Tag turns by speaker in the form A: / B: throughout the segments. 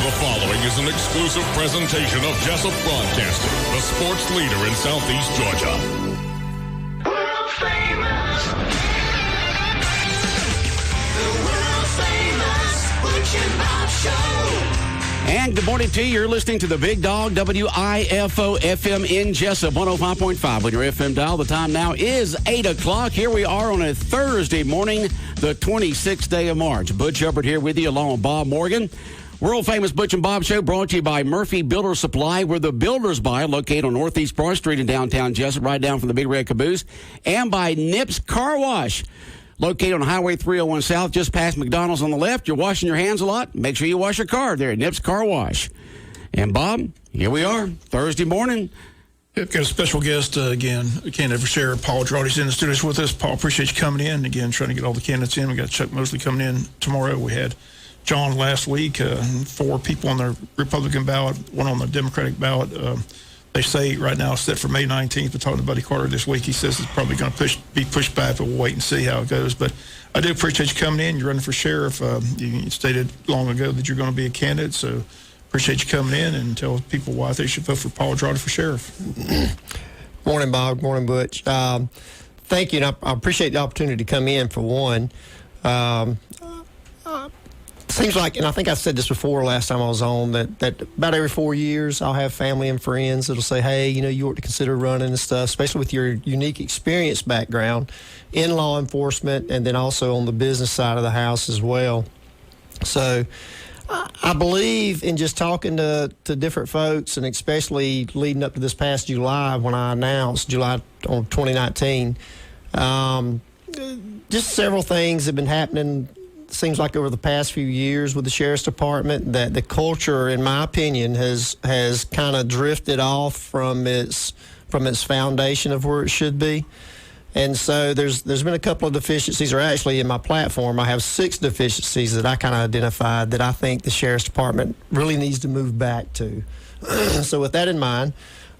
A: The following is an exclusive presentation of Jessup Broadcasting, the sports leader in Southeast Georgia.
B: World famous. The world famous Butch and Bob Show.
C: And good morning to you. You're listening to the Big Dog WIFO FM in Jessup 105.5 on your FM dial. The time now is 8 o'clock. Here we are on a Thursday morning, the 26th day of March. Butch Hubbard here with you along with Bob Morgan. World famous Butch and Bob Show brought to you by Murphy Builder Supply, where the builders buy, located on Northeast Broad Street in downtown Jessup, right down from the Big Red Caboose, and by Nips Car Wash, located on Highway 301 South, just past McDonald's on the left. You're washing your hands a lot. Make sure you wash your car there at Nips Car Wash. And Bob, here we are, Thursday morning.
D: Yep, got a special guest again. Candidate for Sheriff Paul Drawdy's in the studios with us. Paul, appreciate you coming in. Again, trying to get all the candidates in. We got Chuck Mosley coming in tomorrow. We had John last week, 4 people on the Republican ballot, 1 on the Democratic ballot. They say right now it's set for May 19th. But talking to Buddy Carter this week, he says it's probably going to be pushed back, but we'll wait and see how it goes. But I do appreciate you coming in. You're running for sheriff. You stated long ago that you're going to be a candidate, so appreciate you coming in and tell people why they should vote for Paul Drawdy for sheriff.
E: Morning, Bob. Morning, Butch. Thank you, and I appreciate the opportunity to come in for one. Seems like, and I think I said this before last time I was on, that about every 4 years I'll have family and friends that'll say, hey, you ought to consider running and stuff, especially with your unique experience background in law enforcement and then also on the business side of the house as well. So I believe in just talking to different folks, and especially leading up to this past July when I announced July on 2019, just several things have been happening. Seems like over the past few years with the Sheriff's Department that the culture, in my opinion, has kind of drifted off from its foundation of where it should be. And so there's been a couple of deficiencies, or actually in my platform, I have 6 deficiencies that I kind of identified that I think the Sheriff's Department really needs to move back to. So with that in mind,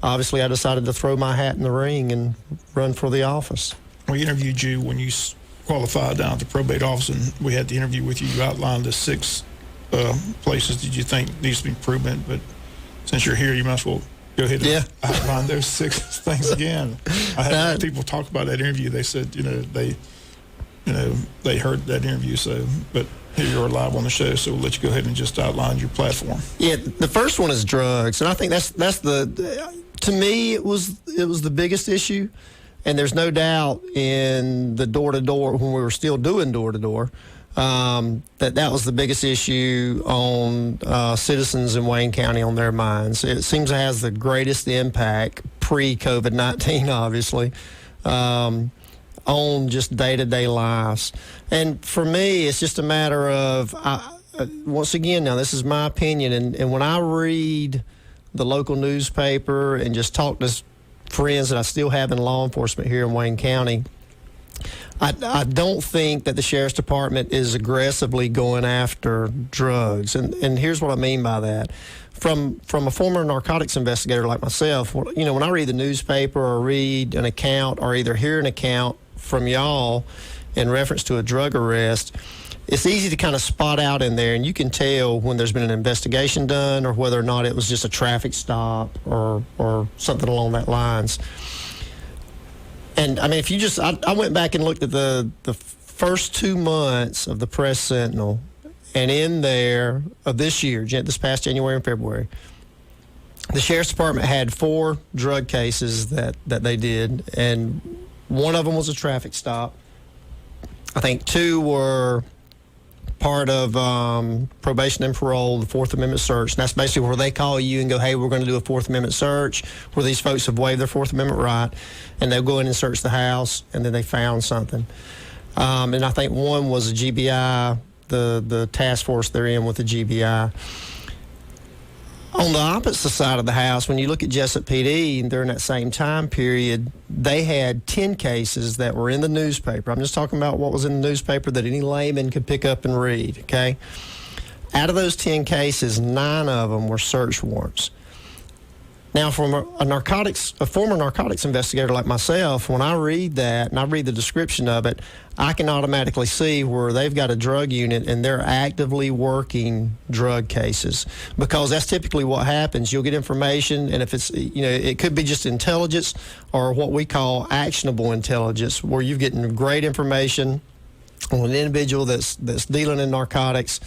E: obviously I decided to throw my hat in the ring and run for the office.
D: We interviewed you when you qualified down at the probate office, and we had the interview with you. You outlined the 6 places that you think needs to be improvement, but since you're here, you might as well go ahead and outline those 6 things again. I had people talk about that interview. They said, they heard that interview. So, but here you are live on the show, so we'll let you go ahead and just outline your platform.
E: Yeah, the first one is drugs, and I think that's to me it was the biggest issue. And there's no doubt in the door-to-door, when we were still doing door-to-door, that was the biggest issue on citizens in Wayne County on their minds. It seems it has the greatest impact pre-COVID-19, obviously, on just day-to-day lives. And for me, it's just a matter of, once again, now this is my opinion, and when I read the local newspaper and just talk to friends that I still have in law enforcement here in Wayne County, I don't think that the Sheriff's Department is aggressively going after drugs. And here's what I mean by that. From a former narcotics investigator like myself, when I read the newspaper or read an account or either hear an account from y'all in reference to a drug arrest, it's easy to kind of spot out in there, and you can tell when there's been an investigation done or whether or not it was just a traffic stop or something along that lines. And I mean, if you just, I went back and looked at the first 2 months of the Press Sentinel, and in there of this year, this past January and February, the Sheriff's Department had 4 drug cases that they did, and one of them was a traffic stop. I think 2 were part of probation and parole, the Fourth Amendment search. And that's basically where they call you and go, hey, we're going to do a Fourth Amendment search, where these folks have waived their Fourth Amendment right, and they'll go in and search the house, and then they found something. And I think one was a GBI, the task force they're in with the GBI. On the opposite side of the house, when you look at Jessup PD, during that same time period, they had 10 cases that were in the newspaper. I'm just talking about what was in the newspaper that any layman could pick up and read, okay? Out of those 10 cases, 9 of them were search warrants. Now, from a former narcotics investigator like myself, when I read that and I read the description of it, I can automatically see where they've got a drug unit and they're actively working drug cases, because that's typically what happens. You'll get information, and if it's, it could be just intelligence or what we call actionable intelligence, where you're getting great information on an individual that's dealing in narcotics.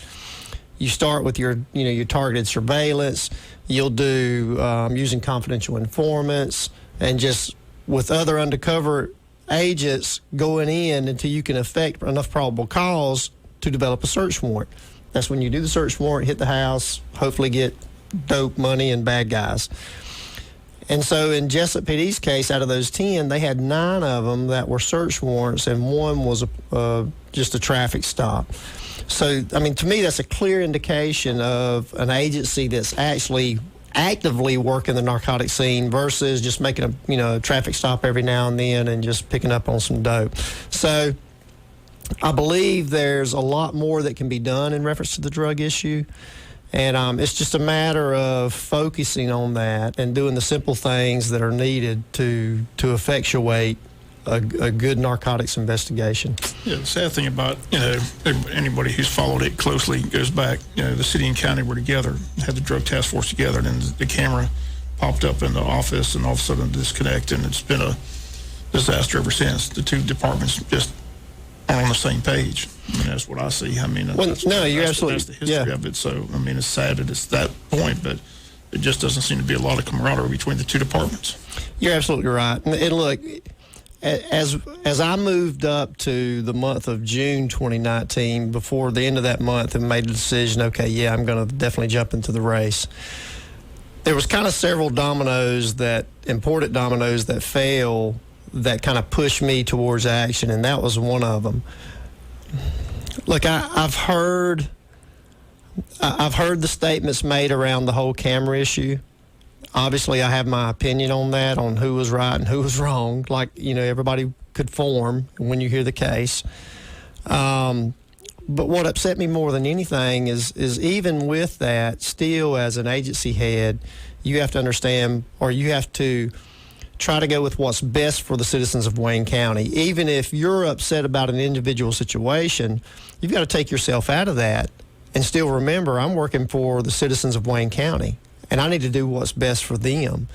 E: You start with your targeted surveillance. You'll do using confidential informants and just with other undercover agents going in until you can effect enough probable cause to develop a search warrant. That's when you do the search warrant, hit the house, hopefully get dope, money, and bad guys. And so in Jessup PD's case, out of those 10, they had 9 of them that were search warrants, and 1 was just a traffic stop. So, I mean, to me, that's a clear indication of an agency that's actually actively working the narcotic scene versus just making a traffic stop every now and then and just picking up on some dope. So I believe there's a lot more that can be done in reference to the drug issue. And it's just a matter of focusing on that and doing the simple things that are needed to effectuate a good narcotics investigation.
D: Yeah, the sad thing about, anybody who's followed it closely goes back, the city and county were together, had the drug task force together, and then the camera popped up in the office, and all of a sudden disconnect, and it's been a disaster ever since. The two departments just aren't on the same page. I mean, that's what I see. I mean,
E: you're absolutely,
D: that's the history of it. So, I mean, it's sad that it's that point, but it just doesn't seem to be a lot of camaraderie between the two departments.
E: You're absolutely right. And look, as I moved up to the month of June 2019, before the end of that month, and made a decision, okay, yeah, I'm going to definitely jump into the race. There was kind of several important dominoes that fell that kind of pushed me towards action, and that was one of them. Look, I've heard the statements made around the whole camera issue. Obviously, I have my opinion on that, on who was right and who was wrong, like, everybody could form when you hear the case. But what upset me more than anything is even with that, still as an agency head, you have to understand, or you have to try to go with what's best for the citizens of Wayne County. Even if you're upset about an individual situation, you've got to take yourself out of that and still remember, I'm working for the citizens of Wayne County, and I need to do what's best for them.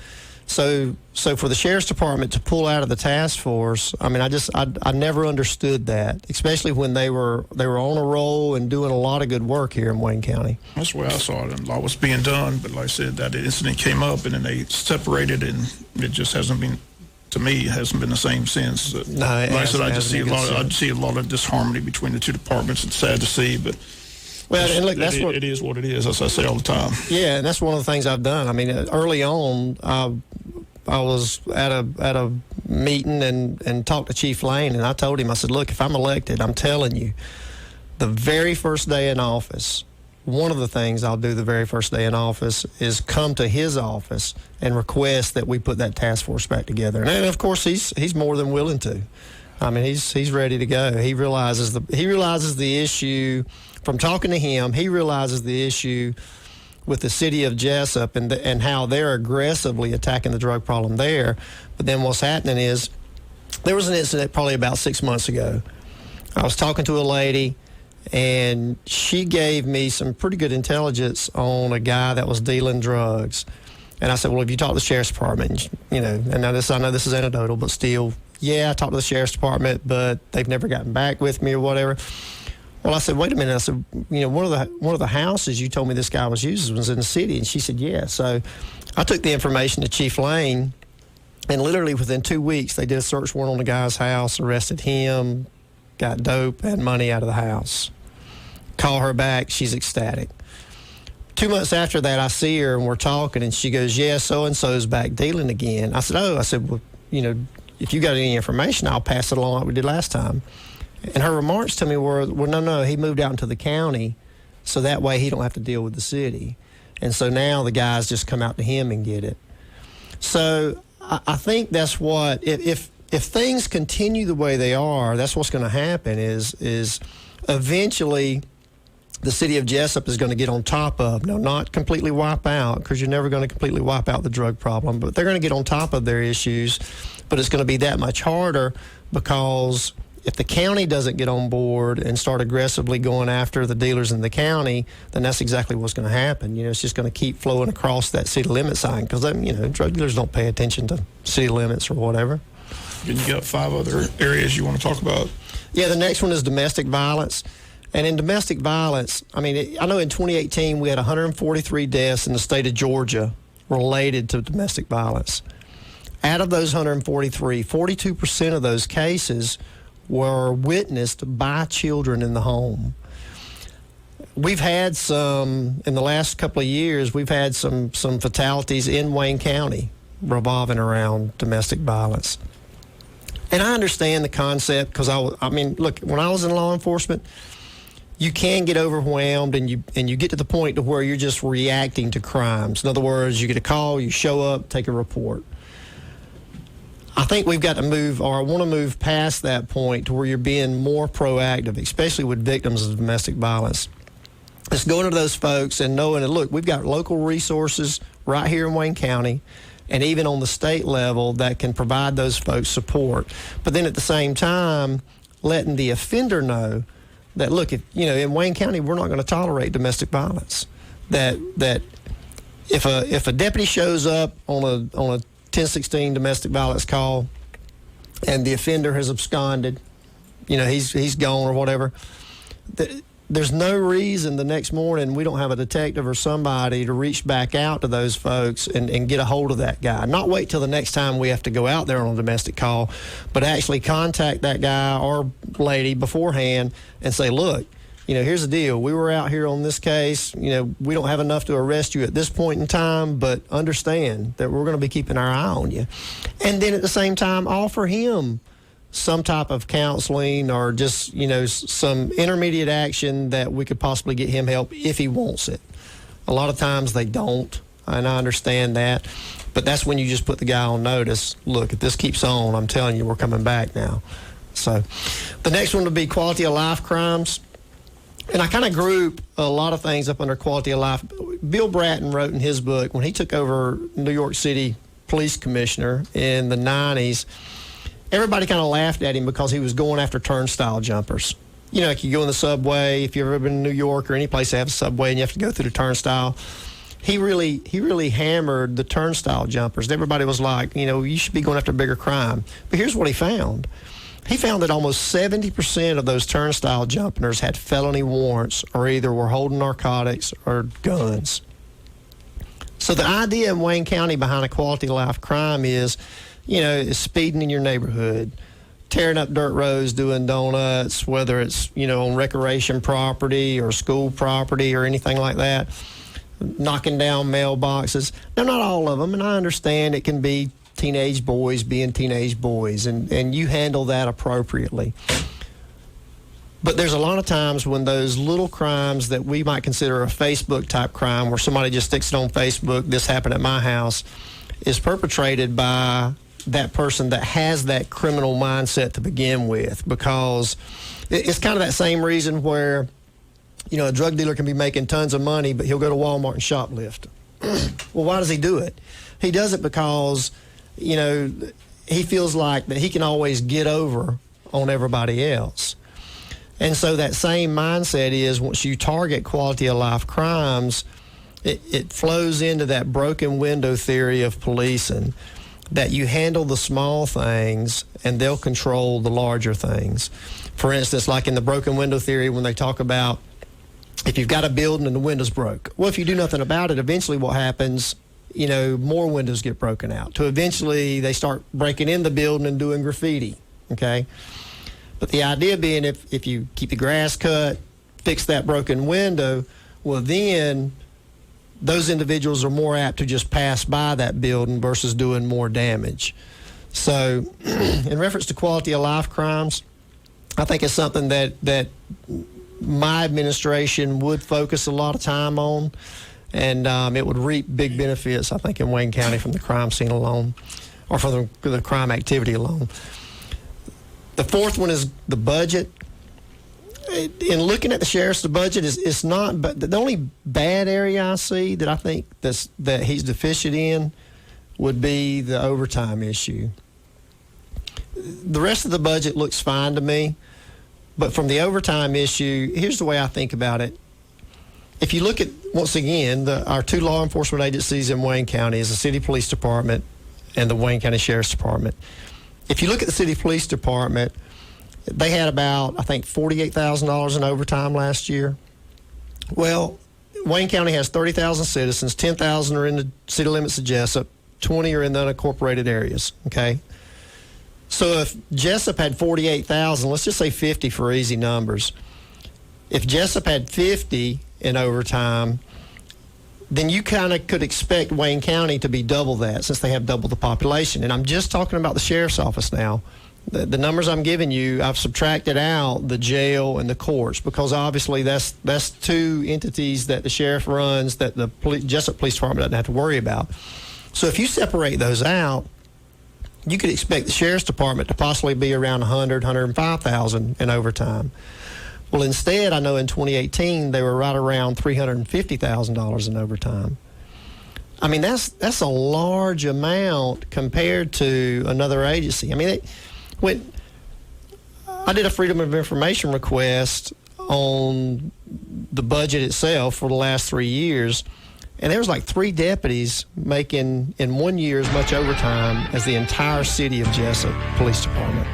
E: So for the sheriff's department to pull out of the task force, I mean, I never understood that, especially when they were on a roll and doing a lot of good work here in Wayne County.
D: That's the way I saw it, and a lot was being done. But like I said, that incident came up, and then they separated, and it just hasn't been. To me, it hasn't been the same since.
E: No,
D: like I said, I see a lot of disharmony between the two departments. It's sad to see, but.
E: Well, and look,
D: it is what it is, as I say all the time.
E: Yeah, and that's one of the things I've done. I mean, early on, I was at a meeting and talked to Chief Lane, and I told him, I said, look, if I'm elected, I'm telling you, the very first day in office, one of the things I'll do the very first day in office is come to his office and request that we put that task force back together. And of course, he's more than willing to. I mean, he's ready to go. He realizes the issue. From talking to him, he realizes the issue with the city of Jessup and how they're aggressively attacking the drug problem there. But then what's happening is there was an incident probably about 6 months ago. I was talking to a lady, and she gave me some pretty good intelligence on a guy that was dealing drugs. And I said, well, have you talked to the sheriff's department? And I know this is anecdotal, but still, yeah, I talked to the sheriff's department, but they've never gotten back with me or whatever. Well, I said, wait a minute. I said, one of the houses you told me this guy was using was in the city. And she said, yeah. So I took the information to Chief Lane, and literally within 2 weeks, they did a search warrant on the guy's house, arrested him, got dope and money out of the house. Call her back. She's ecstatic. 2 months after that, I see her, and we're talking, and she goes, yeah, so-and-so's back dealing again. I said, well, if you got any information, I'll pass it along like we did last time. And her remarks to me were, well, no, he moved out into the county, so that way he don't have to deal with the city. And so now the guys just come out to him and get it. So I think that's what, if things continue the way they are, that's what's going to happen is eventually the city of Jessup is going to get on top of. Now, not completely wipe out, because you're never going to completely wipe out the drug problem, but they're going to get on top of their issues. But it's going to be that much harder, because if the county doesn't get on board and start aggressively going after the dealers in the county, then that's exactly what's going to happen. You know, it's just going to keep flowing across that city limit sign, because, you know, drug dealers don't pay attention to city limits or whatever.
D: And you got 5 other areas you want to talk about?
E: Yeah, the next one is domestic violence. And in domestic violence, I mean, I know in 2018 we had 143 deaths in the state of Georgia related to domestic violence. Out of those 143, 42% of those cases were witnessed by children in the home. We've had some, in the last couple of years, we've had some fatalities in Wayne County revolving around domestic violence. And I understand the concept, because I mean, look, when I was in law enforcement, you can get overwhelmed, and you get to the point to where you're just reacting to crimes. In other words, you get a call, you show up, take a report. I think we've got to move, or I want to move past that point to where you're being more proactive, especially with victims of domestic violence. It's going to those folks and knowing that, look, we've got local resources right here in Wayne County, and even on the state level, that can provide those folks support. But then at the same time, letting the offender know that, look, if, you know, in Wayne County, we're not going to tolerate domestic violence. That if a deputy shows up on a 1016 domestic violence call, and the offender has absconded, you know, he's gone or whatever, there's no reason the next morning we don't have a detective or somebody to reach back out to those folks and get a hold of that guy. Not wait till the next time we have to go out there on a domestic call, but actually contact that guy or lady beforehand and say, look, you know, here's the deal. We were out here on this case. You know, we don't have enough to arrest you at this point in time, but understand that we're going to be keeping our eye on you. And then at the same time, offer him some type of counseling, or just, you know, some intermediate action that we could possibly get him help if he wants it. A lot of times they don't, and I understand that, but that's when you just put the guy on notice. Look, if this keeps on, I'm telling you, we're coming back now. So the next one would be quality of life crimes. And I kind of group a lot of things up under quality of life. Bill Bratton wrote in his book, when he took over New York City police commissioner in the 90s, everybody kind of laughed at him because he was going after turnstile jumpers. You know, like you go in the subway, if you've ever been in New York or any place that has a subway and you have to go through the turnstile, he really hammered the turnstile jumpers. Everybody was like, you know, you should be going after bigger crime. But here's what he found. He found that almost 70% of those turnstile jumpers had felony warrants, or either were holding narcotics or guns. So the idea in Wayne County behind a quality of life crime is, you know, is speeding in your neighborhood, tearing up dirt roads, doing donuts, whether it's, you know, on recreation property or school property or anything like that, knocking down mailboxes. Now, not all of them, and I understand it can be teenage boys being teenage boys, and you handle that appropriately. But there's a lot of times when those little crimes that we might consider a Facebook type crime, where somebody just sticks it on Facebook, this happened at my house, is perpetrated by that person that has that criminal mindset to begin with, because it's kind of that same reason where, you know, a drug dealer can be making tons of money, but he'll go to Walmart and shoplift. Well, why does he do it? He does it because, you know, he feels like that he can always get over on everybody else. And so that same mindset is, once you target quality of life crimes, it flows into that broken window theory of policing, that you handle the small things and they'll control the larger things. For instance, like in the broken window theory, when they talk about if you've got a building and the window's broke, well, if you do nothing about it, eventually what happens, you know, more windows get broken out, to eventually they start breaking in the building and doing graffiti, okay? But the idea being, if you keep the grass cut, fix that broken window, well, then those individuals are more apt to just pass by that building versus doing more damage. So in reference to quality of life crimes, I think it's something that my administration would focus a lot of time on, and it would reap big benefits, I think, in Wayne County from the crime scene alone, or from the crime activity alone. The fourth one is the budget. in looking at the sheriff's budget, it's not. But the only bad area I see that I think that he's deficient in would be the overtime issue. The rest of the budget looks fine to me, but from the overtime issue, here's the way I think about it. If you look at, once again, our two law enforcement agencies in Wayne County is the City Police Department and the Wayne County Sheriff's Department. If you look at the City Police Department, they had about, I think, $48,000 in overtime last year. Well, Wayne County has 30,000 citizens, 10,000 are in the city limits of Jessup, 20 are in the unincorporated areas, okay? So if Jessup had 48,000, let's just say 50 for easy numbers. If Jessup had 50 in overtime, then you kind of could expect Wayne County to be double that since they have double the population. And I'm just talking about the sheriff's office now. The numbers I'm giving you, I've subtracted out the jail and the courts because obviously that's two entities that the sheriff runs that the Jessup Police Department doesn't have to worry about. So if you separate those out, you could expect the sheriff's department to possibly be around 100, 105,000 in overtime. Well, instead, I know in 2018 they were right around $350,000 in overtime. I mean, that's a large amount compared to another agency. I mean, when I did a Freedom of Information request on the budget itself for the last 3 years, and there was like 3 deputies making in 1 year as much overtime as the entire city of Jessup Police Department.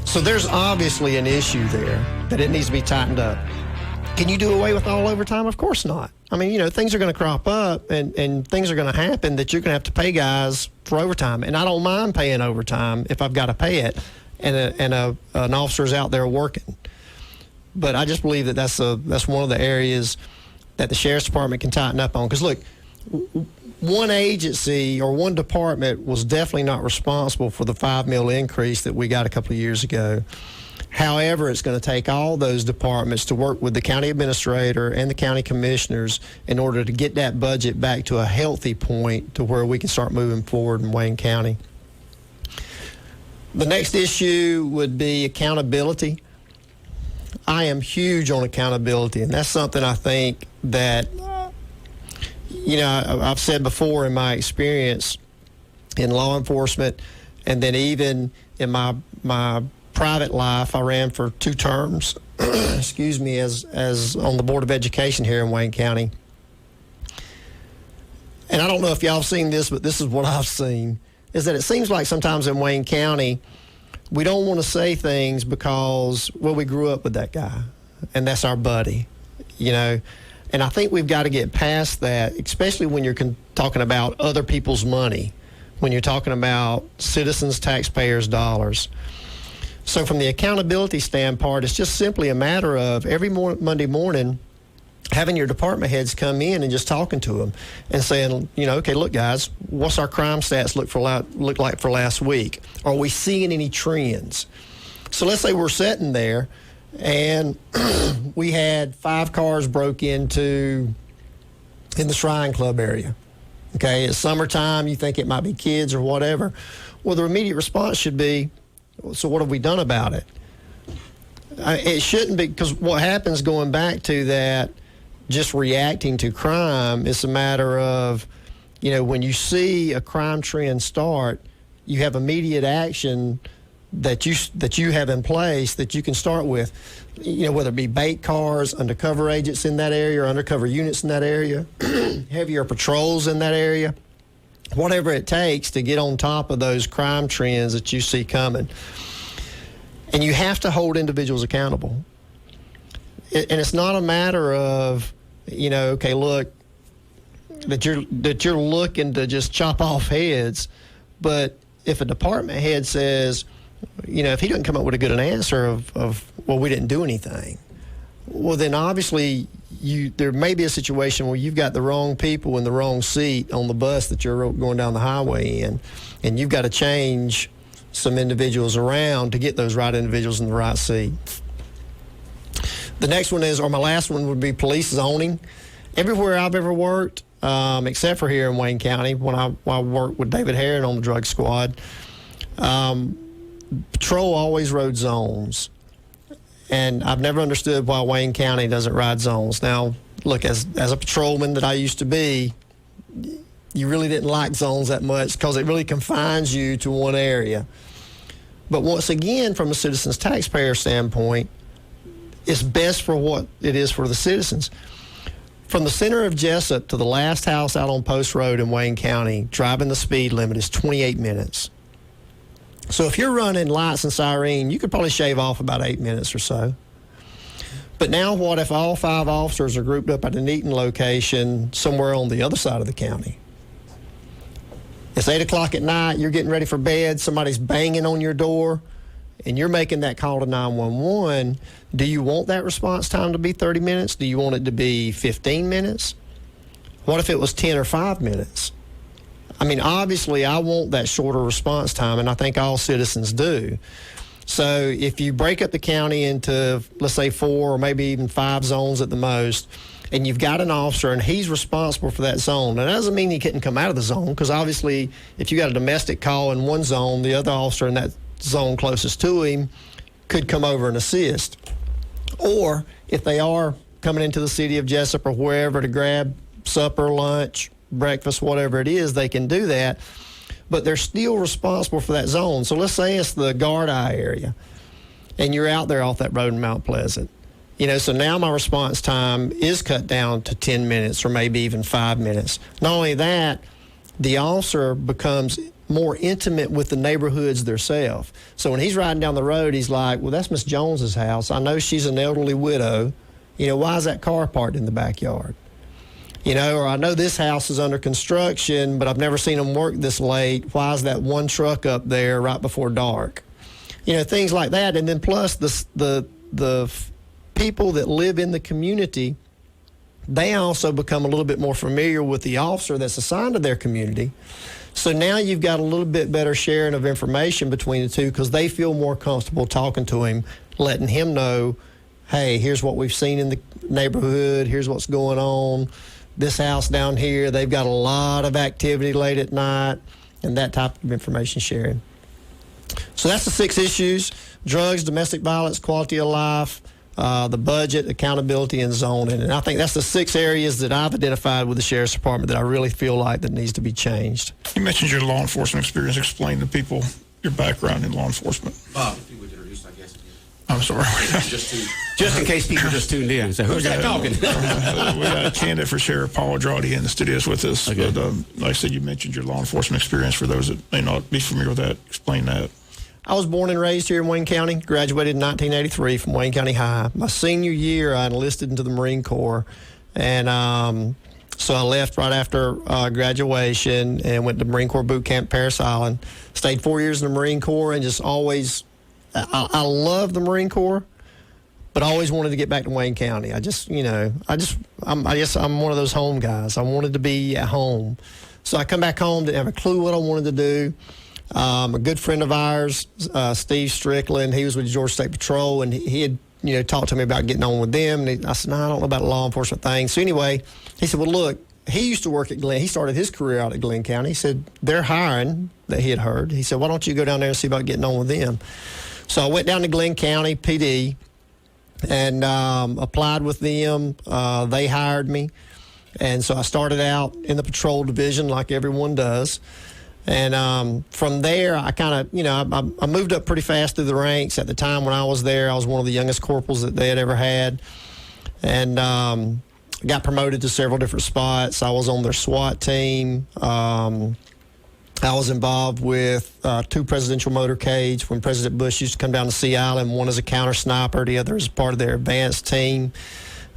E: So there's obviously an issue there that it needs to be tightened up. Can you do away with all overtime? Of course not. I mean, things are going to crop up and things are going to happen that you're going to have to pay guys for overtime. And I don't mind paying overtime if I've got to pay it and an officer's out there working. But I just believe that's one of the areas that the sheriff's department can tighten up on. Because, look, one agency or one department was definitely not responsible for the 5 mil increase that we got a couple of years ago. However, it's going to take all those departments to work with the county administrator and the county commissioners in order to get that budget back to a healthy point to where we can start moving forward in Wayne County. The next issue would be accountability. I am huge on accountability, and that's something I think that, I've said before in my experience in law enforcement, and then even in my private life, I ran for 2 terms, excuse me, as on the Board of Education here in Wayne County. And I don't know if y'all have seen this, but this is what I've seen, is that it seems like sometimes in Wayne County, we don't want to say things because, well, we grew up with that guy, and that's our buddy, And I think we've got to get past that, especially when you're talking about other people's money, when you're talking about citizens, taxpayers' dollars. So from the accountability standpoint, it's just simply a matter of every Monday morning having your department heads come in and just talking to them and saying, okay, look, guys, what's our crime stats look like for last week? Are we seeing any trends? So let's say we're sitting there and we had 5 cars broke into in the Shrine Club area. Okay, it's summertime, you think it might be kids or whatever. Well, the immediate response should be, so what have we done about it? It shouldn't be, because what happens going back to that, just reacting to crime, it's a matter of, when you see a crime trend start, you have immediate action that you have in place that you can start with, whether it be bait cars, undercover agents in that area or undercover units in that area, heavier patrols in that area, whatever it takes to get on top of those crime trends that you see coming. And you have to hold individuals accountable. And it's not a matter of, okay, look, that you're looking to just chop off heads, but if a department head says, if he doesn't come up with a good answer of well, we didn't do anything, well, then obviously there may be a situation where you've got the wrong people in the wrong seat on the bus that you're going down the highway in, and you've got to change some individuals around to get those right individuals in the right seat. The next one is, or my last one would be police zoning. Everywhere I've ever worked, except for here in Wayne County, when I worked with David Herron on the drug squad, patrol always rode zones. And I've never understood why Wayne County doesn't ride zones. Now, look, as a patrolman that I used to be, you really didn't like zones that much because it really confines you to one area. But once again, from a citizen's taxpayer standpoint, it's best for what it is for the citizens. From the center of Jessup to the last house out on Post Road in Wayne County, driving the speed limit is 28 minutes. So if you're running lights and siren, you could probably shave off about 8 minutes or so. But now what if all 5 officers are grouped up at an Eaton location somewhere on the other side of the county? It's 8 o'clock at night, you're getting ready for bed, somebody's banging on your door, and you're making that call to 911. Do you want that response time to be 30 minutes? Do you want it to be 15 minutes? What if it was 10 or 5 minutes? I mean, obviously, I want that shorter response time, and I think all citizens do. So if you break up the county into, let's say, 4 or maybe even 5 zones at the most, and you've got an officer and he's responsible for that zone, now, that doesn't mean he couldn't come out of the zone, because obviously, if you got a domestic call in one zone, the other officer in that zone closest to him could come over and assist. Or if they are coming into the city of Jessup or wherever to grab supper, lunch, breakfast, whatever it is, they can do that, but they're still responsible for that zone. So let's say it's the guard eye area, and you're out there off that road in Mount Pleasant. So now my response time is cut down to 10 minutes or maybe even 5 minutes. Not only that, the officer becomes more intimate with the neighborhoods themselves. So when he's riding down the road, he's like, well, that's Miss Jones's house. I know she's an elderly widow. Why is that car parked in the backyard? Or I know this house is under construction, but I've never seen them work this late. Why is that one truck up there right before dark? Things like that. And then plus the people that live in the community, they also become a little bit more familiar with the officer that's assigned to their community. So now you've got a little bit better sharing of information between the two because they feel more comfortable talking to him, letting him know, hey, here's what we've seen in the neighborhood, here's what's going on. This house down here, they've got a lot of activity late at night, and that type of information sharing. So that's the 6 issues: drugs, domestic violence, quality of life, the budget, accountability, and zoning. And I think that's the 6 areas that I've identified with the Sheriff's Department that I really feel like that needs to be changed.
D: You mentioned your law enforcement experience. Explain to people your background in law enforcement.
C: Bob, if you would introduce, I guess.
D: I'm sorry.
C: Just in case people just tuned in. So who's that talking?
D: We got a candidate for Sheriff, Paul Drawdy, in the studios with us.
C: Okay.
D: But like I said, you mentioned your law enforcement experience. For those that may not be familiar with that, explain that.
E: I was born and raised here in Wayne County, graduated in 1983 from Wayne County High. My senior year, I enlisted into the Marine Corps, and so I left right after graduation and went to Marine Corps boot camp, Parris Island. Stayed 4 years in the Marine Corps and just always, I love the Marine Corps, but I always wanted to get back to Wayne County. I guess I'm one of those home guys. I wanted to be at home. So I come back home, didn't have a clue what I wanted to do. A good friend of ours, Steve Strickland, he was with Georgia State Patrol, and he had, talked to me about getting on with them. And I said, no, I don't know about a law enforcement thing. So anyway, he said, well, look, he used to work at Glenn. He started his career out at Glenn County. He said, they're hiring, that he had heard. He said, why don't you go down there and see about getting on with them? So I went down to Glenn County PD and applied with them. They hired me. And so I started out in the patrol division like everyone does. And from there, I kind of, I moved up pretty fast through the ranks. At the time when I was there, I was one of the youngest corporals that they had ever had. And got promoted to several different spots. I was on their SWAT team. I was involved with 2 presidential motorcades when President Bush used to come down to Sea Island, one as a counter sniper, the other as part of their advanced team.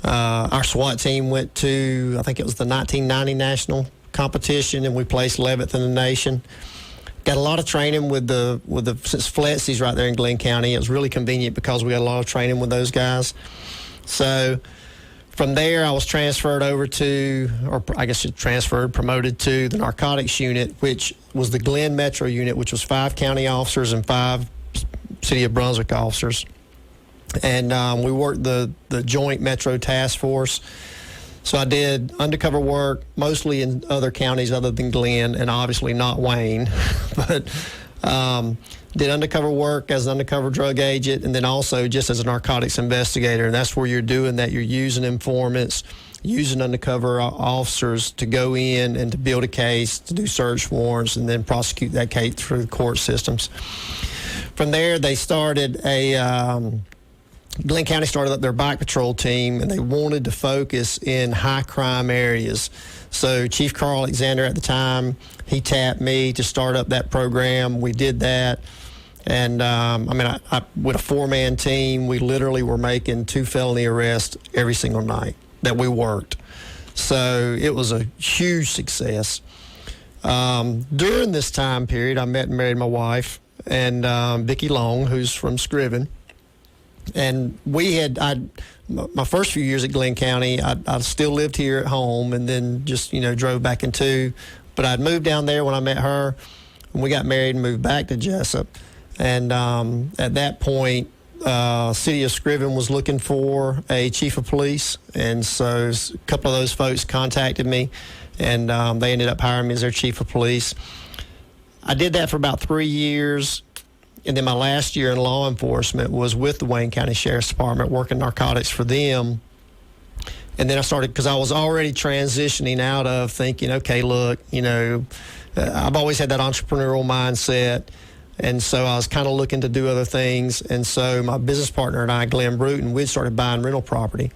E: Our SWAT team went to, I think it was the 1990 national competition, and we placed 11th in the nation. Got a lot of training with the since Fletzy's right there in Glenn County. It was really convenient because we got a lot of training with those guys. So from there, I was transferred over to, or I guess promoted to the narcotics unit, which was the Glenn Metro unit, which was 5 county officers and 5 City of Brunswick officers. And we worked the joint Metro task force. So I did undercover work mostly in other counties other than Glenn, and obviously not Wayne. But Did undercover work as an undercover drug agent, and then also just as a narcotics investigator. And that's where you're doing that. You're using informants, using undercover officers to go in and to build a case, to do search warrants, and then prosecute that case through the court systems. From there, they started Glenn County started up their bike patrol team, and they wanted to focus in high crime areas. So Chief Carl Alexander at the time, he tapped me to start up that program. We did that. And I with a 4-man team, we literally were making 2 felony arrests every single night that we worked. So it was a huge success. During this time period, I met and married my wife, and Vicki Long, who's from Scriven. And my first few years at Glenn County, I still lived here at home, and then just, drove back into. But I'd moved down there when I met her, and we got married and moved back to Jessup. And at that point, City of Scriven was looking for a chief of police, and so a couple of those folks contacted me, and they ended up hiring me as their chief of police. I did that for about 3 years. And then my last year in law enforcement was with the Wayne County Sheriff's Department, working narcotics for them. And then I started, because I was already transitioning out of thinking, okay, look, I've always had that entrepreneurial mindset. And so I was kind of looking to do other things. And so my business partner and I, Glenn Bruton, we started buying rental property.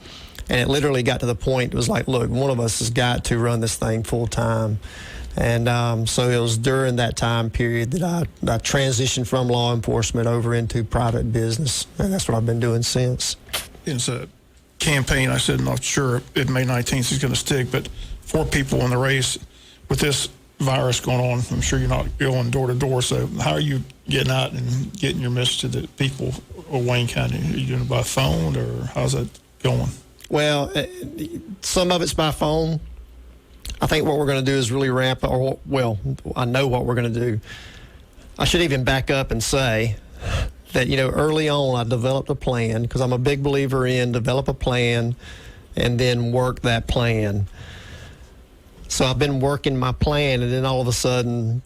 E: And it literally got to the point, it was like, look, one of us has got to run this thing full time. And so it was during that time period that I transitioned from law enforcement over into private business, and that's what I've been doing since.
D: It's a campaign. I said, not sure if May 19th is going to stick, but 4 people in the race with this virus going on. I'm sure you're not going door to door. So how are you getting out and getting your message to the people of Wayne County? Are you doing it by phone, or how's that going?
E: Well, some of it's by phone. I think what we're going to do is really ramp up, I know what we're going to do. I should even back up and say that, early on I developed a plan, because I'm a big believer in develop a plan and then work that plan. So I've been working my plan, and then all of a sudden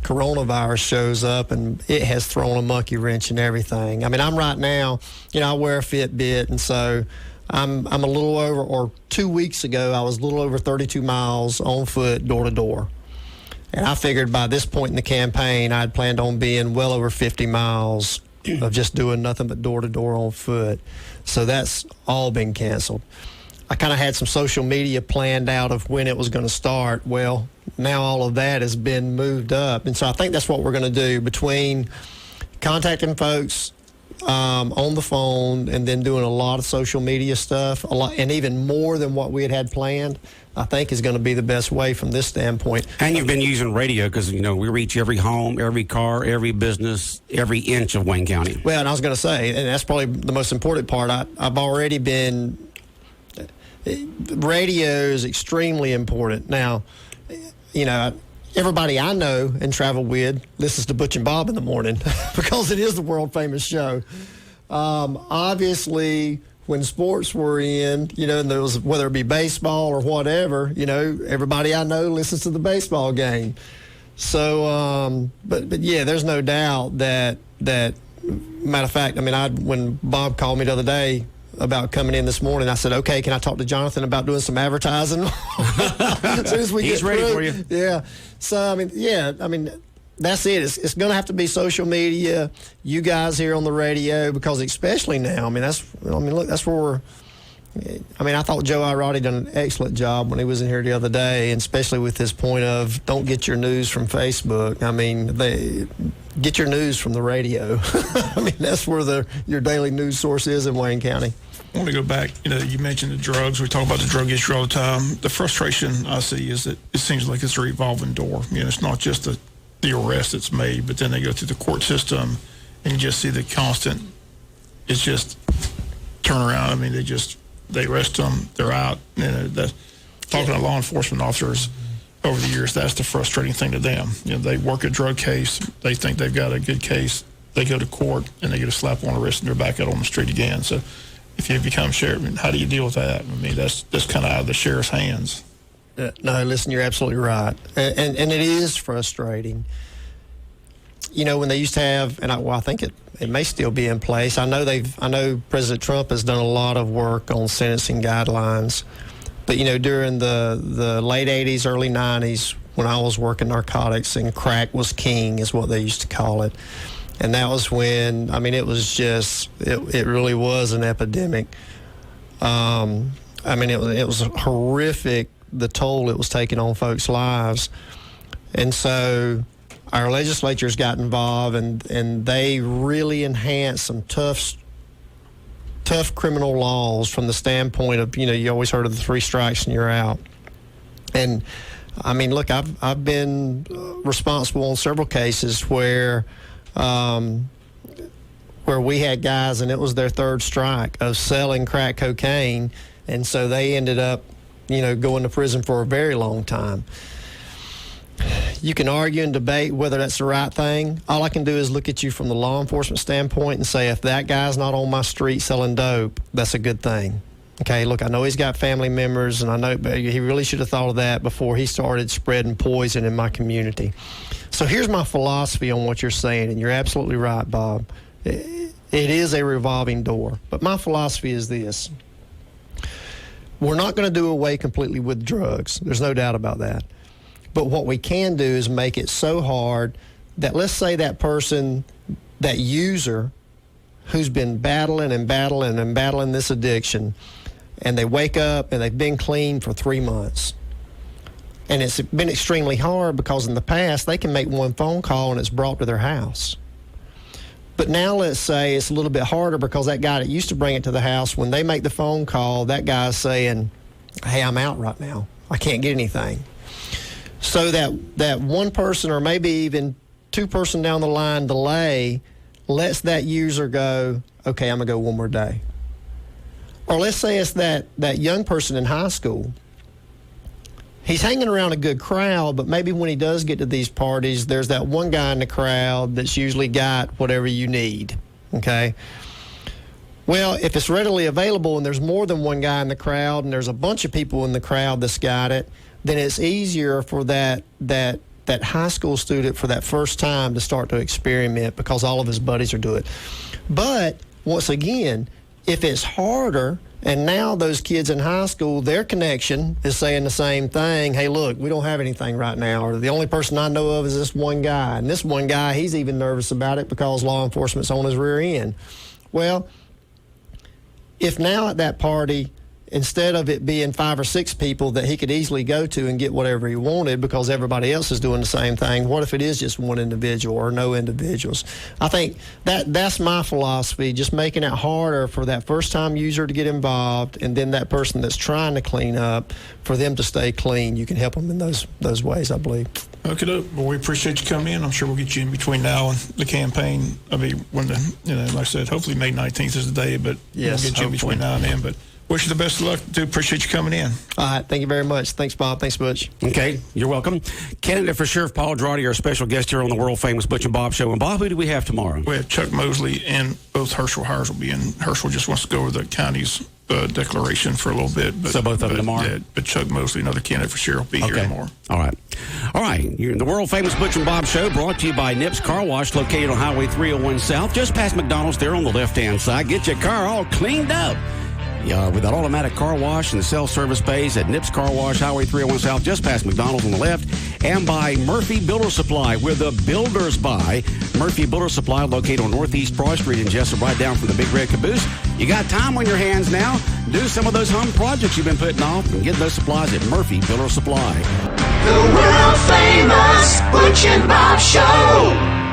E: coronavirus shows up, and it has thrown a monkey wrench in everything. I mean, I'm right now, I wear a Fitbit, and so I'm a little over, or 2 weeks ago, I was a little over 32 miles on foot, door to door. And I figured by this point in the campaign, I'd planned on being well over 50 miles of just doing nothing but door to door on foot. So that's all been canceled. I kind of had some social media planned out of when it was going to start. Well, now all of that has been moved up. And so I think that's what we're going to do, between contacting folks on the phone and then doing a lot of social media stuff, and even more than what we had planned, I think is going to be the best way from this standpoint.
C: And you've been using radio because, we reach every home, every car, every business, every inch of Wayne County.
E: Well, and I was going to say, and that's probably the most important part, I've already been, radio is extremely important. Now, everybody I know and travel with listens to Butch and Bob in the morning because it is the world famous show. Obviously, when sports were in, and there was, whether it be baseball or whatever, everybody I know listens to the baseball game. So, but yeah, there's no doubt that matter of fact, when Bob called me the other day about coming in this morning, I said, okay, can I talk to Jonathan about doing some advertising? As soon as we
C: He's
E: get
C: ready
E: through.
C: for you.
E: Yeah. So, that's it. It's going to have to be social media, you guys here on the radio, because especially now, look, that's where we're, I thought Joe Irati done an excellent job when he was in here the other day, and especially with this point of don't get your news from Facebook. Get your news from the radio. That's where your daily news source is in Wayne County.
D: I want to go back. You mentioned the drugs. We talk about the drug issue all the time. The frustration I see is that it seems like it's a revolving door. It's not just the arrest that's made, but then they go through the court system, and you just see the constant. It's just turnaround. They arrest them, they're out. Talking to law enforcement officers over the years, that's the frustrating thing to them. They work a drug case, they think they've got a good case, they go to court, and they get a slap on the wrist, and they're back out on the street again. So if you become sheriff, how do you deal with that? That's kind of out of the sheriff's hands.
E: No, listen, you're absolutely right. And it is frustrating. when they used to have, and I think it may still be in place. I know President Trump has done a lot of work on sentencing guidelines, but during the late 80s, early 90s, when I was working narcotics, and crack was king, is what they used to call it, and that was when it was just it really was an epidemic. It was horrific, the toll it was taking on folks' lives, and so our legislatures got involved, and they really enhanced some tough criminal laws from the standpoint of, you always heard of the 3 strikes and you're out. And look, I've been responsible in several cases where we had guys and it was their 3rd strike of selling crack cocaine, and so they ended up, going to prison for a very long time. You can argue and debate whether that's the right thing. All I can do is look at you from the law enforcement standpoint and say, if that guy's not on my street selling dope, that's a good thing. Okay, look, I know he's got family members, and I know but he really should have thought of that before he started spreading poison in my community. So here's my philosophy on what you're saying, and you're absolutely right, Bob. It is a revolving door. But my philosophy is this. We're not going to do away completely with drugs. There's no doubt about that. But what we can do is make it so hard that, let's say that person, that user who's been battling this addiction, and they wake up and they've been clean for 3 months. And it's been extremely hard because in the past they can make one phone call and it's brought to their house. But now let's say it's a little bit harder because that guy that used to bring it to the house, when they make the phone call, that guy's saying, hey, I'm out right now. I can't get anything. So that one person or maybe even 2 person down the line delay lets that user go, okay, I'm going to go one more day. Or let's say it's that young person in high school. He's hanging around a good crowd, but maybe when he does get to these parties, there's that one guy in the crowd that's usually got whatever you need, okay? Well, if it's readily available and there's more than one guy in the crowd and there's a bunch of people in the crowd that's got it, then it's easier for that high school student for that first time to start to experiment because all of his buddies are doing it. But once again, if it's harder, and now those kids in high school, their connection is saying the same thing, hey, look, we don't have anything right now, or the only person I know of is this one guy, and this one guy, he's even nervous about it because law enforcement's on his rear end. Well, if now at that party, instead of it being 5 or 6 people that he could easily go to and get whatever he wanted because everybody else is doing the same thing, what if it is just one individual or no individuals? I think that's my philosophy, just making it harder for that first-time user to get involved, and then that person that's trying to clean up, for them to stay clean. You can help them in those ways, I believe.
D: Okay, well, we appreciate you coming in. I'm sure we'll get you in between now and the campaign. When like I said, hopefully May 19th is the day, but
E: yes,
D: we'll get you in between now and then. But wish you the best of luck, dude. Appreciate you coming in.
E: All right. Thank you very much. Thanks, Bob. Thanks, Butch.
C: Okay. You're welcome. Candidate for Sheriff Paul Drawdy, our special guest here on the world-famous Butch and Bob Show. And, Bob, who do we have tomorrow?
D: We have Chuck Mosley, and both Herschel Hires will be in. Herschel just wants to go over the county's declaration for a little bit. But,
C: so both of them tomorrow?
D: Yeah, but Chuck Mosley, another candidate for Sheriff, will be here tomorrow.
C: All right. All right. You're in the world-famous Butch and Bob Show, brought to you by Nips Car Wash, located on Highway 301 South, just past McDonald's there on the left-hand side. Get your car all cleaned up. With that automatic car wash and the self-service bays at Nips Car Wash, Highway 301 South, just past McDonald's on the left, and by Murphy Builder Supply, where the builders buy. Murphy Builder Supply, located on Northeast Broad Street in Jessup, right down from the Big Red Caboose. You got time on your hands now. Do some of those home projects you've been putting off and get those supplies at Murphy Builder Supply.
B: The world famous Butch and Bob Show.